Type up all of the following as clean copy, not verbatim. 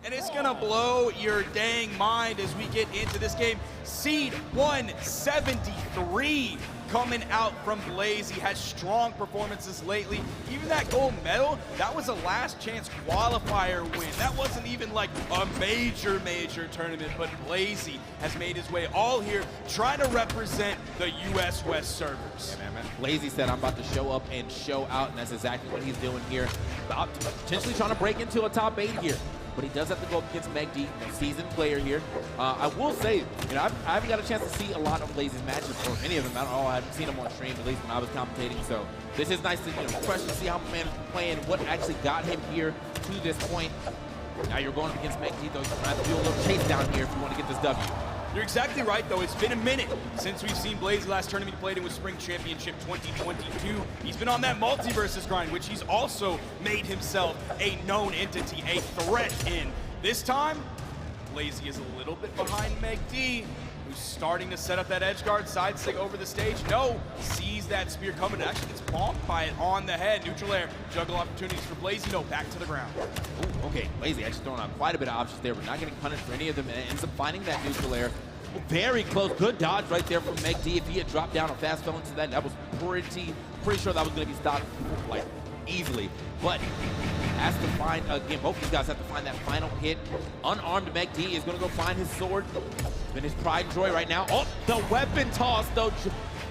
And it's gonna blow your dang mind as we get into this game. Seed 173 coming out from Blaizzy, has strong performances lately. Even that gold medal, that was a last chance qualifier win. That wasn't even like a major tournament, but Blaizzy has made his way all here, trying to represent the US West servers. Yeah, man. Blaizzy said, I'm about to show up and show out, and that's exactly what he's doing here. Potentially trying to break into a top 8 here. But he does have to go up against Meg D, a seasoned player here. I will say, I haven't got a chance to see a lot of Blaizzy's matches, or any of them. I don't know, I haven't seen them on stream, at least when I was commentating. So this is nice to, fresh to see how my man is playing, what actually got him here to this point. Now you're going up against Meg D, though. You're going to have to do a little chase down here if you want to get this W. You're exactly right, though. It's been a minute since we've seen Blaizzy. Last tournament he played in was Spring Championship 2022. He's been on that multiversus grind, which he's also made himself a known entity, a threat in. This time, Blaizzy is a little bit behind Meg D, who's starting to set up that edge guard, side stick over the stage. No, sees that spear coming, and actually gets bonked by it on the head. Neutral air, juggle opportunities for Blaizzy. No, back to the ground. Ooh, okay, Blaizzy actually throwing out quite a bit of options there, but not getting punished for any of them, and ends up finding that neutral air. Very close, good dodge right there from Meg D. If he had dropped down or fast fell into that, that was pretty sure that was going to be stopped like easily. But has to find, again, both these guys have to find that final hit. Unarmed Meg D is going to go find his sword. It's been his pride and joy right now. Oh, the weapon toss, though.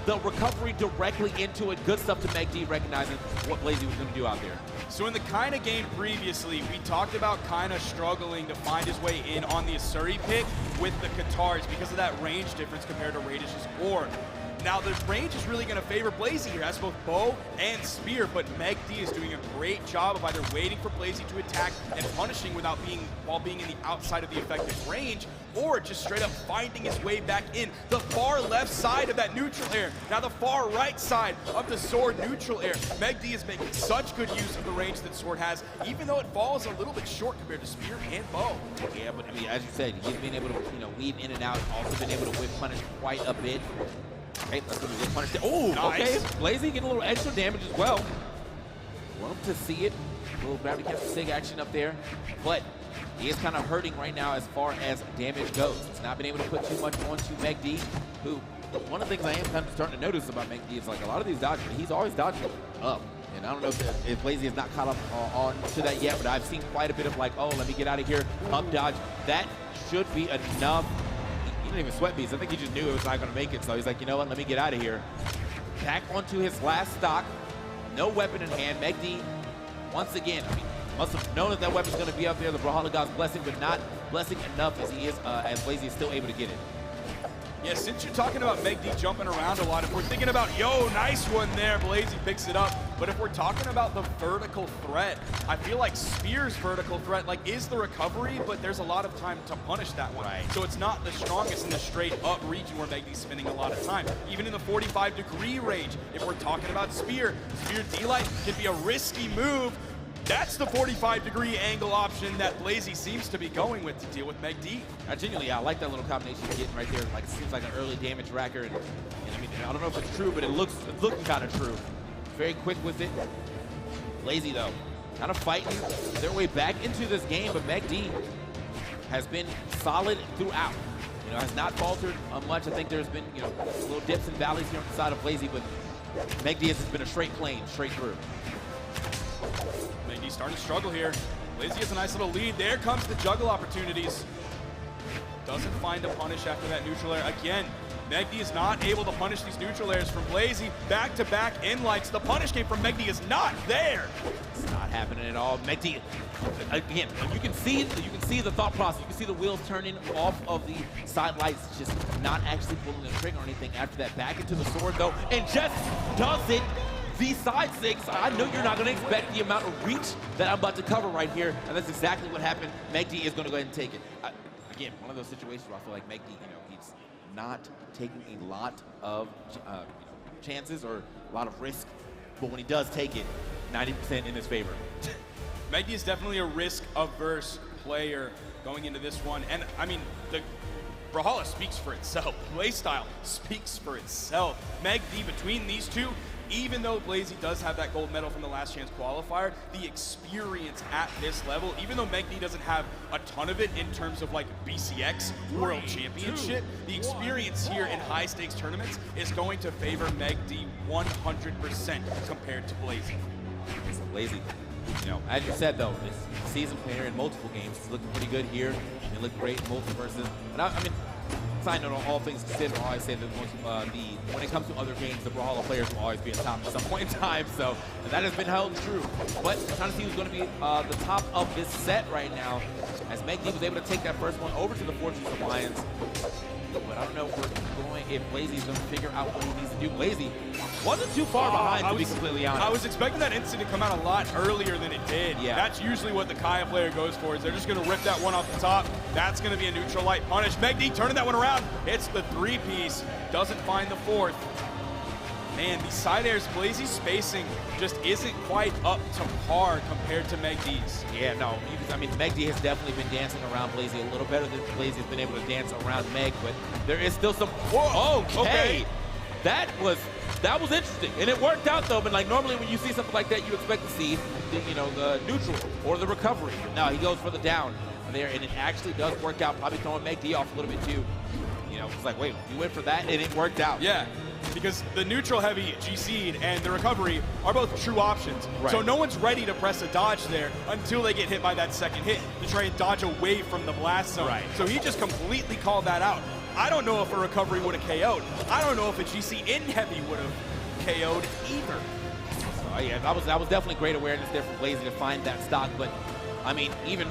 The recovery directly into it. Good stuff to Meg D, recognizing what Blaizzy was going to do out there. So in the Kinda game previously, we talked about Kinda struggling to find his way in on the Asuri pick with the Katars because of that range difference compared to Radish's orb. Now the range is really going to favor Blaizzy here. Has both bow and spear, but Meg D is doing a great job of either waiting for Blaizzy to attack and punishing while being in the outside of the effective range, or just straight up finding his way back in. The far left side of that neutral air, now the far right side of the sword neutral air. Meg D is making such good use of the range that sword has, even though it falls a little bit short compared to spear and bow. Yeah, but I mean, as you said, he's been able to weave in and out, also been able to whip punish quite a bit. Okay, let's go to the punish. Oh, nice. Okay, Blaizzy getting a little extra damage as well. Love to see it. A little gravity catch sig action up there, but he is kind of hurting right now as far as damage goes. He's not been able to put too much onto Meg D, who, one of the things I am kind of starting to notice about Meg D is like a lot of these dodges, he's always dodging up. And I don't know if Blaizzy has not caught up on to that yet, but I've seen quite a bit of like, oh, let me get out of here, up dodge. That should be enough. He didn't even sweat beast. I think he just knew it was not going to make it, so he's like, you know what, let me get out of here. Back onto his last stock. No weapon in hand. Meg D, once again, I mean, must have known that that weapon's going to be up there. The Brawlhalla God's blessing, but not blessing enough as he is, as Blaizzy is still able to get it. Yeah, since you're talking about Meg D jumping around a lot, if we're thinking about, yo, nice one there, Blaizzy picks it up. But if we're talking about the vertical threat, I feel like Spear's vertical threat, like, is the recovery, but there's a lot of time to punish that one. Right. So it's not the strongest in the straight up region where Meg D's spending a lot of time. Even in the 45-degree range, if we're talking about Spear D-Light can be a risky move. That's the 45-degree angle option that Blaizzy seems to be going with to deal with Meg D. Genuinely, I like that little combination he's getting right there. Like, it seems like an early damage racker. And I mean, I don't know if it's true, but it's looking kind of true. Very quick with it. Blaizzy, though, kind of fighting their way back into this game, but Meg D has been solid throughout. Has not faltered much. I think there's been, little dips and valleys here on the side of Blaizzy, but Meg D has been a straight plane, straight through. Meg D starting to struggle here. Blaizzy has a nice little lead. There comes the juggle opportunities. Doesn't find a punish after that neutral air. Again, Meg D is not able to punish these neutral airs from Blaizzy. Back-to-back in-lights. The punish game from Meg D is not there. It's not happening at all. Meg D, again, you can see the thought process. You can see the wheels turning off of the side lights, just not actually pulling the trigger or anything after that. Back into the sword, though, and just does it. The side six, I know you're not going to expect the amount of reach that I'm about to cover right here, and that's exactly what happened. Meg D is going to go ahead and take it. Again, one of those situations where I feel like Meg D, he's not taking a lot of chances or a lot of risk, but when he does take it, 90% in his favor. Meg D is definitely a risk-averse player going into this one, and I mean, the Brawlhalla speaks for itself. Playstyle speaks for itself. Meg D, between these two, even though Blaizzy does have that gold medal from the last chance qualifier, the experience at this level, even though Meg D doesn't have a ton of it in terms of like BCX World Championship, the experience here in high stakes tournaments is going to favor Meg D 100% compared to Blaizzy. Blaizzy, you know, as you said though, this season player in multiple games is looking pretty good here. He looked great in multiverses. And I mean, side note on all things considered, I always say that when it comes to other games, the Brawlhalla players will always be at top at some point in time. So that has been held true. But I'm trying to see who's going to be the top of this set right now, as Meg D was able to take that first one over to the Fortress Alliance. But I don't know if Blaizzy's going to figure out what he needs to do. Blaizzy wasn't too far behind, to be completely honest. I was expecting that instant to come out a lot earlier than it did. Yeah. That's usually what the Kaya player goes for, is they're just going to rip that one off the top. That's going to be a neutral light punish. Meg D turning that one around. It's the three-piece. Doesn't find the fourth. Man, these side airs, Blaizzy's spacing just isn't quite up to par compared to Meg D's. Yeah, no, I mean, Meg D has definitely been dancing around Blaizzy a little better than Blaizzy has been able to dance around Meg, but there is still some, whoa, okay. That was interesting, and it worked out though, but like normally when you see something like that, you expect to see the, you know, the neutral or the recovery. No, he goes for the down there, and it actually does work out, probably throwing Meg D off a little bit too. You know, it's like, wait, you went for that, and it worked out. Yeah. Because the neutral heavy G-Seed and the recovery are both true options. Right. So no one's ready to press a dodge there until they get hit by that second hit to try and dodge away from the blast zone. Right. So he just completely called that out. I don't know if a recovery would have KO'd. I don't know if a GC in heavy would have KO'd either. So yeah, that was definitely great awareness there from Blaizzy to find that stock, but I mean, even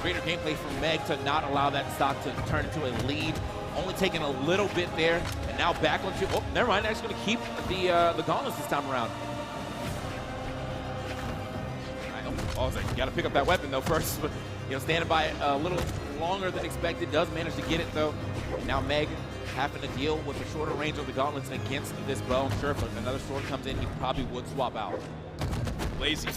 greater gameplay from Meg to not allow that stock to turn into a lead. Only taking a little bit there, and now back onto, oh, never mind, actually going to keep the gauntlets this time around. Oh, you got to pick up that weapon though first, but you know, standing by a little longer than expected, does manage to get it though. Now Meg having to deal with the shorter range of the gauntlets against this bow. I'm sure if another sword comes in, he probably would swap out. Blaizzy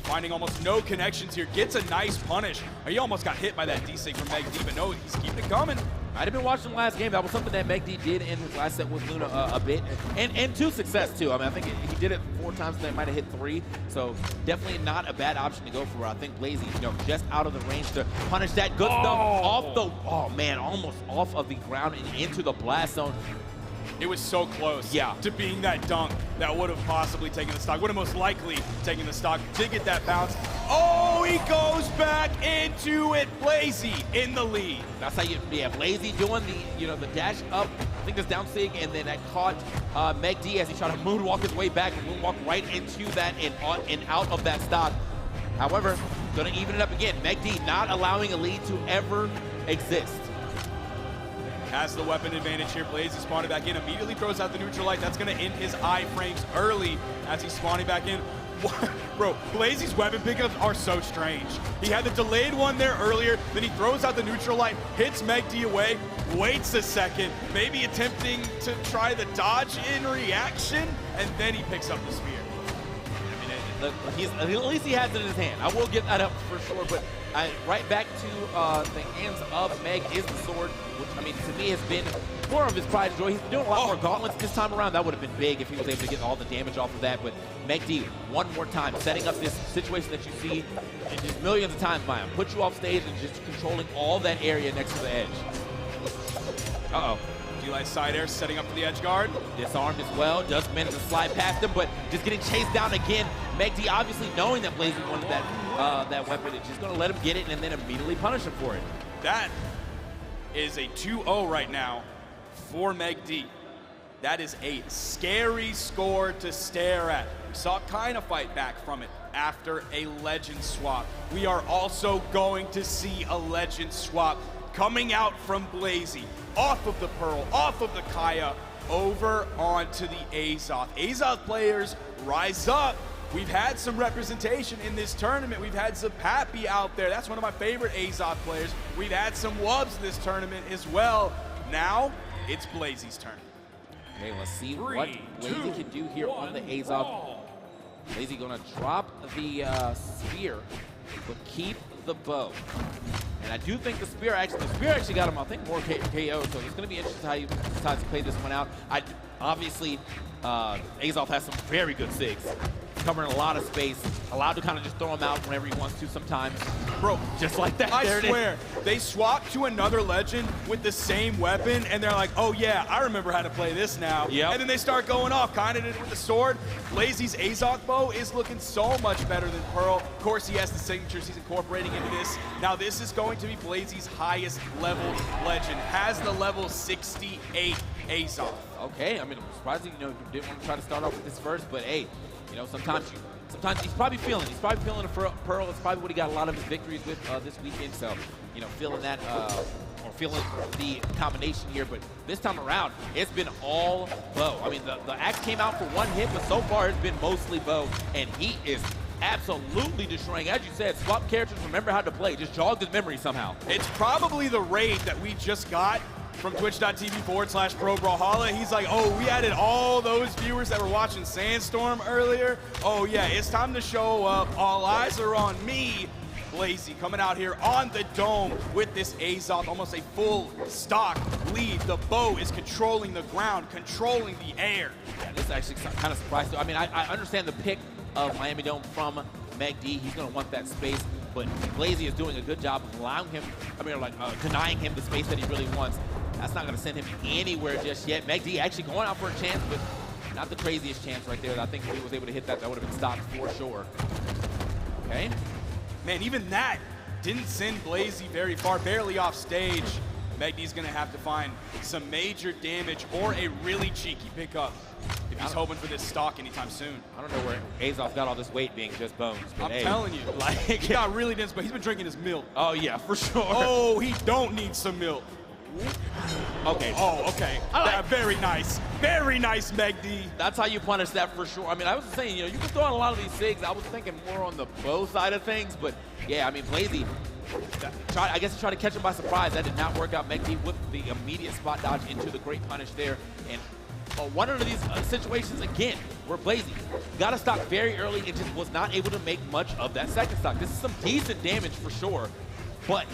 finding almost no connections here, gets a nice punish. He almost got hit by that D-Sig from Meg D, but no, he's keeping it coming. I'd have been watching the last game. That was something that Meg D did in his last set with Luna a bit, and to success too. I mean, I think he did it 4 times, and they might have hit 3. So definitely not a bad option to go for. I think Blaizzy, you know, just out of the range to punish that good stuff off the, oh man, almost off of the ground and into the blast zone. It was so close to being that dunk that would have possibly taken the stock, would have most likely taken the stock. Did get that bounce. Oh, he goes back into it. Blaizzy in the lead. That's how you, Blaizzy doing the, you know, the dash up, I think that's down sig, and then that caught Meg D as he tried to moonwalk his way back and moonwalk right into that and out of that stock. However, gonna even it up again. Meg D not allowing a lead to ever exist. Has the weapon advantage here. Blaizzy spawning back in, immediately throws out the neutral light. That's going to end his iframes early as he's spawning back in. Bro, Blaizzy's weapon pickups are so strange. He had the delayed one there earlier, then he throws out the neutral light, hits Meg D away, waits a second, maybe attempting to try the dodge in reaction, and then he picks up the spear. I mean, at least he has it in his hand. I will give that up for sure, but right back to the hands of Meg is the sword, which, I mean, to me has been more of his pride and joy. He's been doing a lot more gauntlets this time around. That would have been big if he was able to get all the damage off of that, but Meg D, one more time, setting up this situation that you see just millions of times by him. Put you off stage and just controlling all that area next to the edge. Uh-oh. Eli side air setting up for the edge guard. Disarmed as well, does manage to slide past him, but just getting chased down again. Meg D obviously knowing that Blaizzy wanted that weapon, is just gonna let him get it and then immediately punish him for it. That is a 2-0 right now for Meg D. That is a scary score to stare at. We saw Kina fight back from it after a legend swap. We are also going to see a legend swap coming out from Blaizzy, off of the Pearl, off of the Kaya, over onto the Azoth. Azoth players, rise up. We've had some representation in this tournament. We've had some Pappy out there. That's one of my favorite Azoth players. We've had some Wubs this tournament as well. Now, it's Blaizzy's turn. Okay, let's see what Blaizzy can do here on the Azoth. Blaizzy gonna drop the spear, but keep the bow. And I do think the spear actually got him, I think, more KO, so it's going to be interesting how he decides to play this one out. Obviously, Azoth has some very good SIGs, covering a lot of space, allowed to kind of just throw him out whenever he wants to sometimes. Bro, just like that. I swear, they swapped to another legend with the same weapon, and they're like, oh yeah, I remember how to play this now. Yep. And then they start going off, kind of did it with the sword. Blaizzy's Azoth bow is looking so much better than Pearl. Of course, he has the signatures he's incorporating into this. Now, this is going to be Blaizzy's highest level legend. Has the level 68 Azoth. Okay, I mean, I'm surprised you didn't want to try to start off with this first, but hey, sometimes he's probably feeling a Pearl. It's probably what he got a lot of his victories with this weekend. So, feeling that or feeling the combination here. But this time around, it's been all bow. I mean, the axe came out for one hit, but so far it's been mostly bow, and he is absolutely destroying. As you said, swap characters, remember how to play. Just jogged his memory somehow. It's probably the raid that we just got from twitch.tv/Pro Brawlhalla. He's like, oh, we added all those viewers that were watching Sandstorm earlier. Oh yeah, it's time to show up. All eyes are on me. Blaizzy coming out here on the dome with this Azoth, almost a full stock lead. The bow is controlling the ground, controlling the air. Yeah, this is actually kind of surprising. I mean, I understand the pick of Miami Dome from Meg D. He's going to want that space, but Blaizzy is doing a good job of allowing him, denying him the space that he really wants. That's not going to send him anywhere just yet. Meg D actually going out for a chance, but not the craziest chance right there. I think if he was able to hit that, that would have been stopped for sure. Okay. Man, even that didn't send Blaizzy very far, barely off stage. Meg D's going to have to find some major damage or a really cheeky pickup if he's hoping for this stock anytime soon. I don't know where Azoth got all this weight being just bones. I'm telling you, like, he got really dense, but he's been drinking his milk. Oh, yeah, for sure. Oh, he don't need some milk. Okay. Oh, okay. Very nice. Very nice, Meg D. That's how you punish that for sure. I mean, I was saying, you can throw in a lot of these SIGs. I was thinking more on the bow side of things, but yeah, I mean, Blaizzy, I guess he tried to catch him by surprise. That did not work out. Meg D with the immediate spot dodge into the great punish there. And one of these situations, again, where Blaizzy got a stock very early and just was not able to make much of that second stock. This is some decent damage for sure, but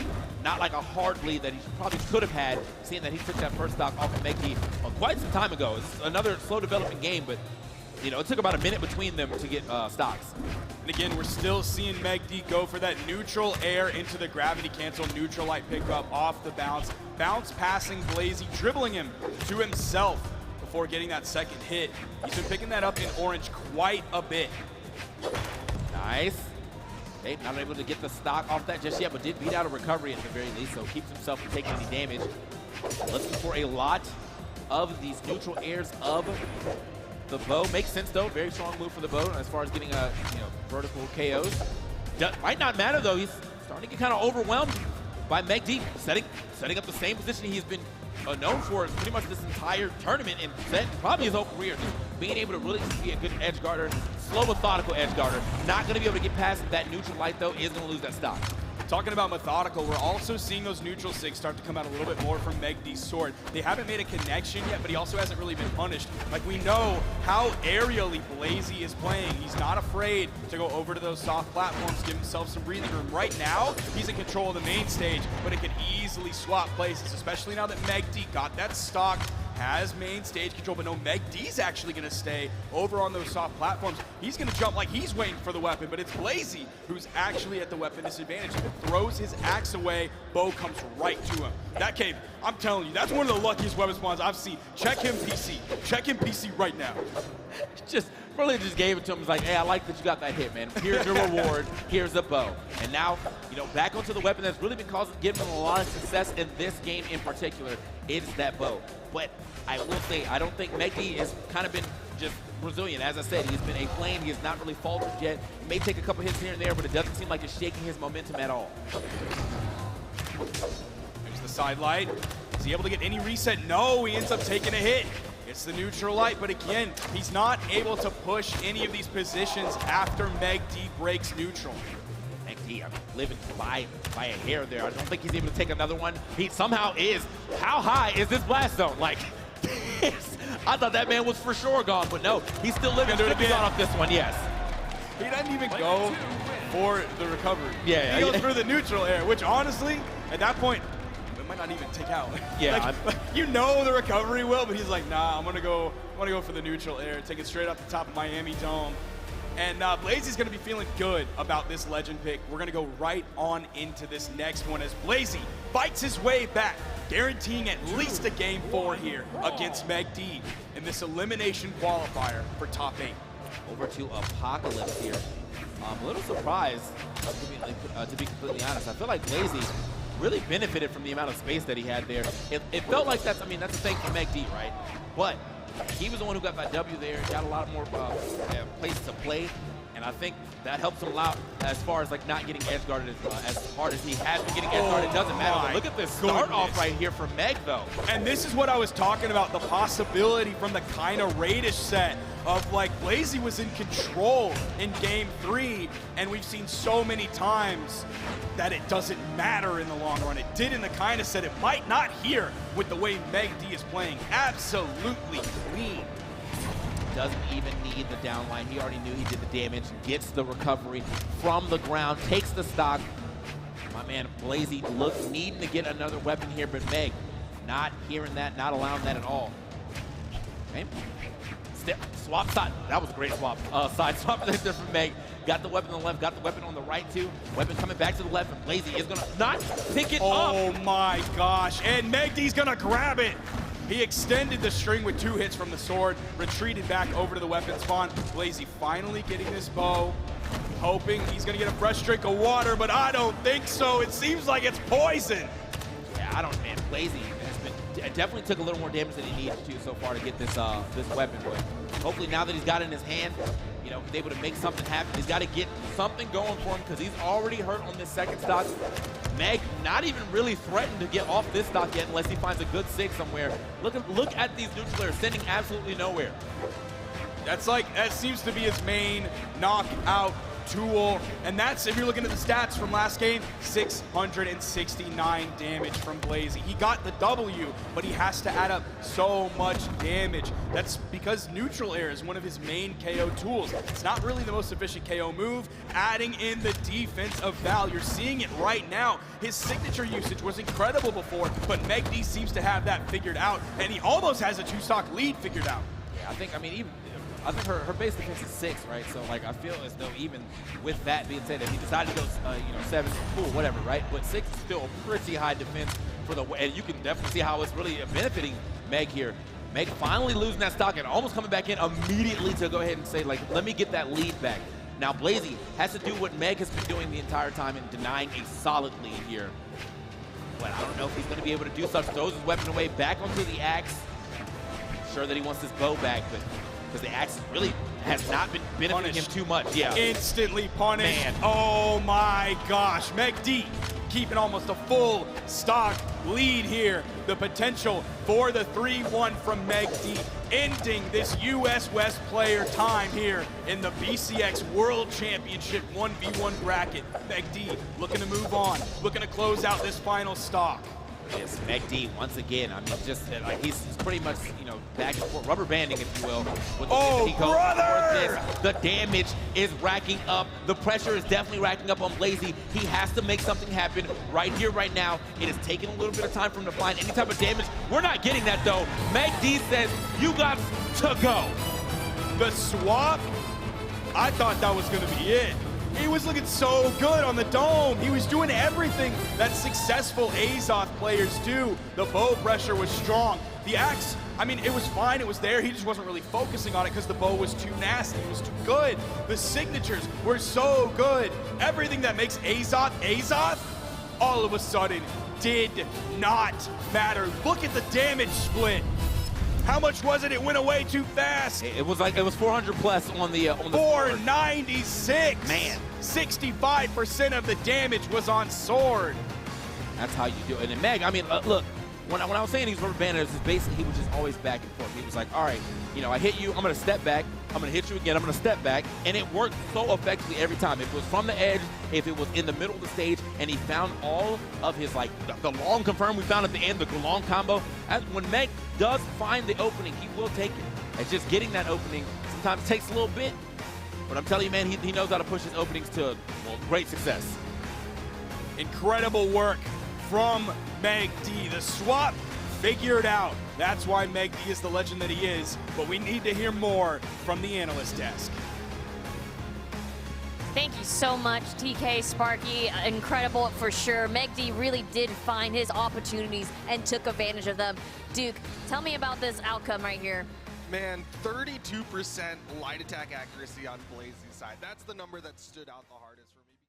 not like a hard lead that he probably could have had, seeing that he took that first stock off of Meg D quite some time ago. It's another slow developing game, but it took about a minute between them to get stocks. And again, we're still seeing Meg D go for that neutral air into the gravity cancel, neutral light pickup off the bounce. Bounce passing Blaizzy, dribbling him to himself before getting that second hit. He's been picking that up in orange quite a bit. Nice. Okay, not able to get the stock off that just yet, but did beat out a recovery at the very least, so keeps himself from taking any damage. Looking for a lot of these neutral airs of the bow. Makes sense though, very strong move for the bow as far as getting vertical KOs. Might not matter though, he's starting to get kind of overwhelmed by Meg D, setting up the same position he's been known for pretty much this entire tournament and probably his whole career. Just being able to really be a good edge guarder, slow, methodical edge guarder. Not going to be able to get past that neutral light though, is going to lose that stock. Talking about methodical, we're also seeing those neutral SIGs start to come out a little bit more from Meg D's sword. They haven't made a connection yet, but he also hasn't really been punished. Like, we know how aerially Blaizzy is playing. He's not afraid to go over to those soft platforms, give himself some breathing room. Right now, he's in control of the main stage, but it can easily swap places, especially now that Meg D got that stock, has main stage control, but no, Meg D's actually going to stay over on those soft platforms. He's going to jump like he's waiting for the weapon, but it's Blaizzy who's actually at the weapon disadvantage. If it throws his axe away, bow comes right to him. That cave, I'm telling you, that's one of the luckiest weapon spawns I've seen. Check him PC. Check him PC right now. Really just gave it to him. He's like, hey, I like that you got that hit, man. Here's your reward. Here's the bow. And now, back onto the weapon that's really been giving him a lot of success in this game in particular. It's that bow. But I will say, I don't think Meg D has kind of been just resilient. As I said, he's been a plane. He has not really faltered yet. He may take a couple hits here and there, but it doesn't seem like it's shaking his momentum at all. There's the side light. Is he able to get any reset? No, he ends up taking a hit. It's the neutral light, but again, he's not able to push any of these positions after Meg D breaks neutral. Meg D, I'm living by a hair there. I don't think he's able to take another one. He somehow is. How high is this blast zone? Like, I thought that man was for sure gone, but no, he's still living. Should be gone off this one, yes. He doesn't even go for the recovery. Yeah, he goes for the neutral air, which honestly, at that point, might not even take out. Yeah, like, you know the recovery will, but he's like, nah, I'm gonna go for the neutral air, take it straight off the top of Miami Dome. And Blaizzy's gonna be feeling good about this legend pick. We're gonna go right on into this next one as Blaizzy fights his way back, guaranteeing at least a game 4 here against Meg D in this elimination qualifier for top 8. Over to Apocalypse here. I'm a little surprised, to be completely honest. I feel like Blaizzy really benefited from the amount of space that he had there. It felt like that's a thing for Meg D, right? But he was the one who got that W there, got a lot more places to play, and I think that helps him out as far as like not getting edge guarded as hard as he has been getting edge guarded. It doesn't matter. But look at this start off right here from Meg, though. And this is what I was talking about, the possibility from the kind of Radish set of like Blaizzy was in control in game 3, and we've seen so many times that it doesn't matter in the long run. It did in the kind of set. It might not here with the way Meg D is playing. Absolutely clean. Doesn't even need the downline. He already knew he did the damage, gets the recovery from the ground, takes the stock. My man Blaizzy needing to get another weapon here, but Meg not hearing that, not allowing that at all. Okay. Swap side. That was a great swap. Side swap there from Meg. Got the weapon on the left, got the weapon on the right too. Weapon coming back to the left, and Blaizzy is gonna not pick it up. Oh my gosh, and Meg D's gonna grab it. He extended the string with 2 hits from the sword, retreated back over to the weapon spawn. Blaizzy finally getting this bow, hoping he's gonna get a fresh drink of water, but I don't think so. It seems like it's poison. Yeah, I don't, man. Blaizzy definitely took a little more damage than he needed to so far to get this this weapon, but hopefully now that he's got it in his hand, you know, he's able to make something happen. He's got to get something going for him because he's already hurt on this second stock. Meg not even really threatened to get off this stock yet unless he finds a good sig somewhere. Look at these neutral airs sending absolutely nowhere. That seems to be his main knockout tool, and that's, if you're looking at the stats from last game, 669 damage from Blaizzy. He got the W, but he has to add up so much damage. That's because neutral air is one of his main KO tools. It's not really the most efficient KO move, adding in the defense of Val. You're seeing it right now. His signature usage was incredible before, but Meg D seems to have that figured out, and he almost has a 2-stock lead figured out. Yeah, I think her base defense is 6, right? So like I feel as though even with that being said, if he decided to go 7, cool, whatever, right? But 6 is still a pretty high defense for the, and you can definitely see how it's really benefiting Meg here. Meg finally losing that stock and almost coming back in immediately to go ahead and say, like, let me get that lead back. Now Blaizzy has to do what Meg has been doing the entire time and denying a solid lead here. But I don't know if he's going to be able to do such. Throws his weapon away, back onto the axe. Sure that he wants his bow back, but because the axe really has not been benefiting him too much. Yeah. Instantly punished. Man. Oh my gosh. Meg D keeping almost a full stock lead here. The potential for the 3-1 from Meg D, ending this US West player time here in the BCX World Championship 1v1 bracket. Meg D looking to move on, looking to close out this final stock. Yes, Meg D once again. I mean, just like he's pretty much, you know, back and forth, rubber banding, if you will. With the brother! The damage is racking up. The pressure is definitely racking up on Blaizzy. He has to make something happen right here, right now. It is taking a little bit of time for him to find any type of damage. We're not getting that though. Meg D says, "You got to go." The swap. I thought that was going to be it. He was looking so good on the dome. He was doing everything that successful Azoth players do. The bow pressure was strong. The axe, I mean, it was fine. It was there. He just wasn't really focusing on it because the bow was too nasty. It was too good. The signatures were so good. Everything that makes Azoth Azoth, all of a sudden, did not matter. Look at the damage split. How much was it? It went away too fast. It was 400 plus on the 496. Man, 65% of the damage was on sword. That's how you do it. And Meg, I mean, look, when I was saying these rubber banders, basically he was just always back and forth. He was like, all right, you know, I hit you, I'm gonna step back, I'm gonna hit you again, I'm gonna step back, and it worked so effectively every time. If it was from the edge, if it was in the middle of the stage, and he found all of his, like, the long confirm we found at the end, the long combo. When Meg does find the opening, he will take it. It's just getting that opening sometimes takes a little bit, but I'm telling you, man, he knows how to push his openings to, well, great success. Incredible work from Meg D. The swap figured out. That's why Meg D is the legend that he is, but we need to hear more from the analyst desk. Thank you so much, TK, Sparky. Incredible for sure. Meg D really did find his opportunities and took advantage of them. Duke, tell me about this outcome right here. Man, 32% light attack accuracy on Blaizzy's side. That's the number that stood out the hardest for me.